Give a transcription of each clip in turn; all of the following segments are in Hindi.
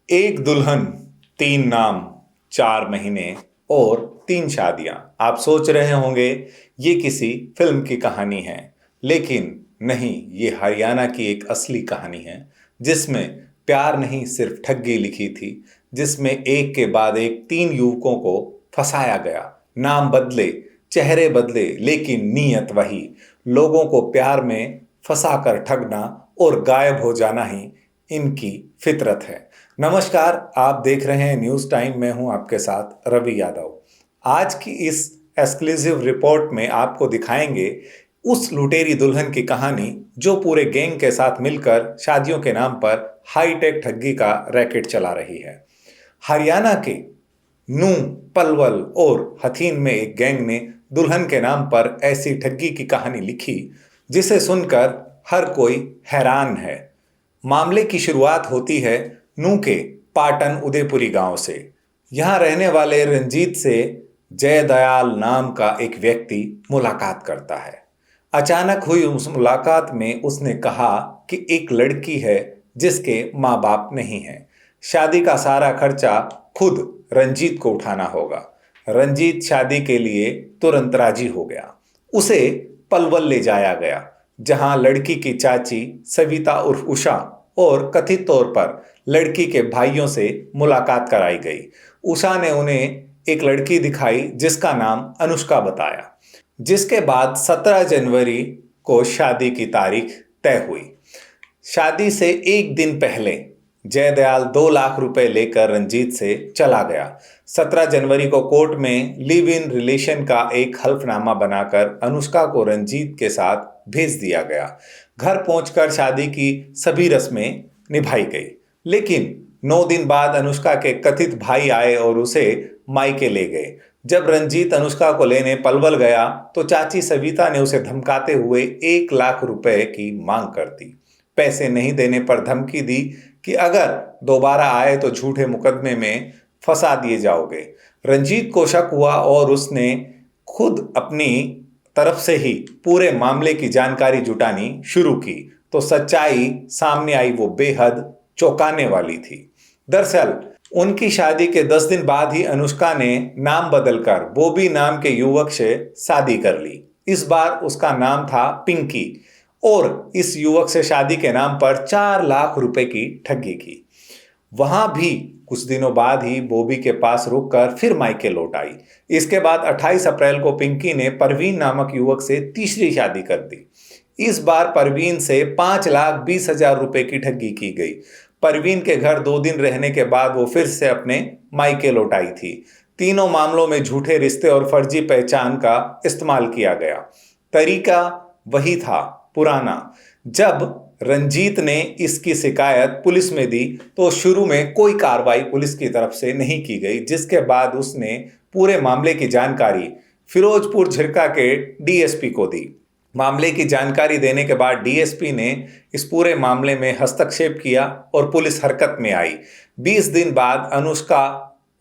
एक दुल्हन, तीन नाम, 4 महीने और 3 शादियां। आप सोच रहे होंगे ये किसी फिल्म की कहानी है, लेकिन नहीं, ये हरियाणा की एक असली कहानी है जिसमें प्यार नहीं सिर्फ ठगी लिखी थी, जिसमें एक के बाद एक 3 युवकों को फंसाया गया। नाम बदले, चेहरे बदले, लेकिन नीयत वही। लोगों को प्यार में फंसाकर ठगना और गायब हो जाना ही इनकी फितरत है। नमस्कार, आप देख रहे हैं न्यूज़ टाइम। मैं हूं आपके साथ रवि यादव। आज की इस एक्सक्लूसिव रिपोर्ट में आपको दिखाएंगे उस लुटेरी दुल्हन की कहानी जो पूरे गैंग के साथ मिलकर शादियों के नाम पर हाईटेक ठगी का रैकेट चला रही है। हरियाणा के नूं, पलवल और हथीन में एक गैंग ने दुल्हन के नाम पर ऐसी ठगी की कहानी लिखी जिसे सुनकर हर कोई हैरान है। मामले की शुरुआत होती है नूं के पाटन उदयपुरी गांव से। यहां रहने वाले रंजीत से जयदयाल नाम का एक व्यक्ति मुलाकात करता है। अचानक हुई उस मुलाकात में उसने कहा कि एक लड़की है जिसके माँ बाप नहीं हैं। शादी का सारा खर्चा खुद रंजीत को उठाना होगा। रंजीत शादी के लिए तुरंत राजी हो गया। उसे पलवल ले जाया गया, जहां लड़की की चाची सविता उर्फ उषा और कथित तौर पर लड़की के भाइयों से मुलाकात कराई गई। उषा ने उन्हें एक लड़की दिखाई जिसका नाम अनुष्का बताया, जिसके बाद 17 जनवरी को शादी की तारीख तय हुई। शादी से एक दिन पहले जयदयाल 2 लाख रुपए लेकर रंजीत से चला गया। 17 जनवरी को कोर्ट में लिव इन रिलेशन का एक हल्फनामा बनाकर अनुष्का को रंजीत के साथ भेज दिया गया। घर पहुंचकर शादी की सभी रस्में निभाई गई, लेकिन 9 दिन बाद अनुष्का के कथित भाई आए और उसे मायके ले गए। जब रंजीत अनुष्का को लेने पलवल गया तो चाची सविता ने उसे धमकाते हुए 1 लाख रुपए की मांग कर दी। पैसे नहीं देने पर धमकी दी कि अगर दोबारा आए तो झूठे मुकदमे में फंसा दिए जाओगे। रंजीत को शक हुआ और उसने खुद अपनी तरफ से ही पूरे मामले की जानकारी जुटानी शुरू की, तो सच्चाई सामने आई। वो बेहद चौंकाने वाली थी। दरअसल उनकी शादी के 10 दिन बाद ही अनुष्का ने नाम बदलकर बॉबी नाम के युवक से शादी कर ली। इस बार उसका नाम था पिंकी और इस युवक से शादी के नाम पर 4 लाख रुपए की ठगी की। वहां भी कुछ दिनों बाद ही बॉबी के पास रुककर फिर मायके लौट आई। इसके बाद 28 अप्रैल को पिंकी ने परवीन नामक युवक से तीसरी शादी कर दी। इस बार परवीन से 5,20,000 रुपए की ठगी की गई। परवीन के घर 2 दिन रहने के बाद वो फिर से अपने मायके लौट आई थी। तीनों मामलों में झूठे रिश्ते और फर्जी पहचान का इस्तेमाल किया गया। तरीका वही था, पुराना। जब रंजीत ने इसकी शिकायत पुलिस में दी तो शुरू में कोई कार्रवाई पुलिस की तरफ से नहीं की गई, जिसके बाद उसने पूरे मामले की जानकारी फिरोजपुर झिरका के डीएसपी को दी। मामले की जानकारी देने के बाद डीएसपी ने इस पूरे मामले में हस्तक्षेप किया और पुलिस हरकत में आई। 20 दिन बाद अनुष्का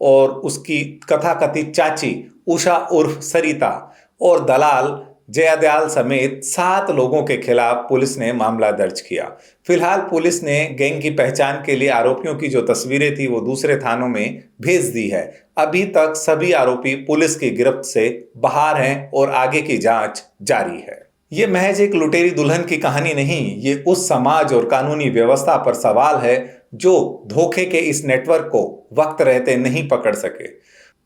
और उसकी कथाकथित चाची उषा उर्फ सरिता और दलाल जयदयाल समेत 7 लोगों के खिलाफ पुलिस ने मामला दर्ज किया। फिलहाल पुलिस ने गैंग की पहचान के लिए आरोपियों की जो तस्वीरें थी वो दूसरे थानों में भेज दी है। अभी तक सभी आरोपी पुलिस की गिरफ्त से बाहर हैं और आगे की जांच जारी है। ये महज एक लुटेरी दुल्हन की कहानी नहीं, ये उस समाज और कानूनी व्यवस्था पर सवाल है जो धोखे के इस नेटवर्क को वक्त रहते नहीं पकड़ सके।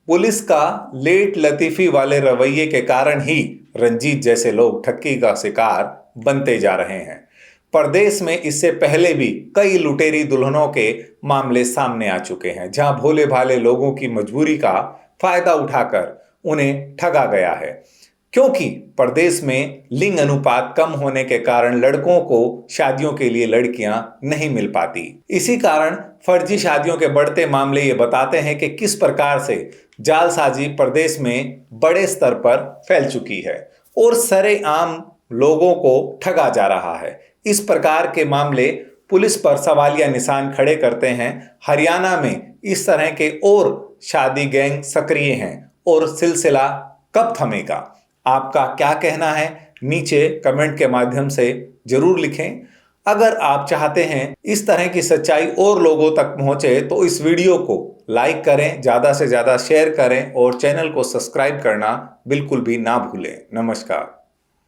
पुलिस का लेट लतीफी वाले रवैये के कारण ही रंजीत जैसे लोग ठगी का शिकार बनते जा रहे हैं। प्रदेश में इससे पहले भी कई लुटेरी दुल्हनों के मामले सामने आ चुके हैं, जहां भोले भाले लोगों की मजबूरी का फायदा उठाकर उन्हें ठगा गया है। क्योंकि प्रदेश में लिंग अनुपात कम होने के कारण लड़कों को शादियों के लिए लड़कियां नहीं मिल पाती। इसी कारण फर्जी शादियों के बढ़ते मामले ये बताते हैं कि किस प्रकार से जालसाजी प्रदेश में बड़े स्तर पर फैल चुकी है और सरेआम लोगों को ठगा जा रहा है। इस प्रकार के मामले पुलिस पर सवालिया निशान खड़े करते हैं। हरियाणा में इस तरह के और शादी गैंग सक्रिय हैं और सिलसिला कब थमेगा? आपका क्या कहना है? नीचे कमेंट के माध्यम से जरूर लिखें। अगर आप चाहते हैं इस तरह की सच्चाई और लोगों तक पहुंचे तो इस वीडियो को लाइक करें, ज्यादा से ज्यादा शेयर करें और चैनल को सब्सक्राइब करना बिल्कुल भी ना भूलें। नमस्कार।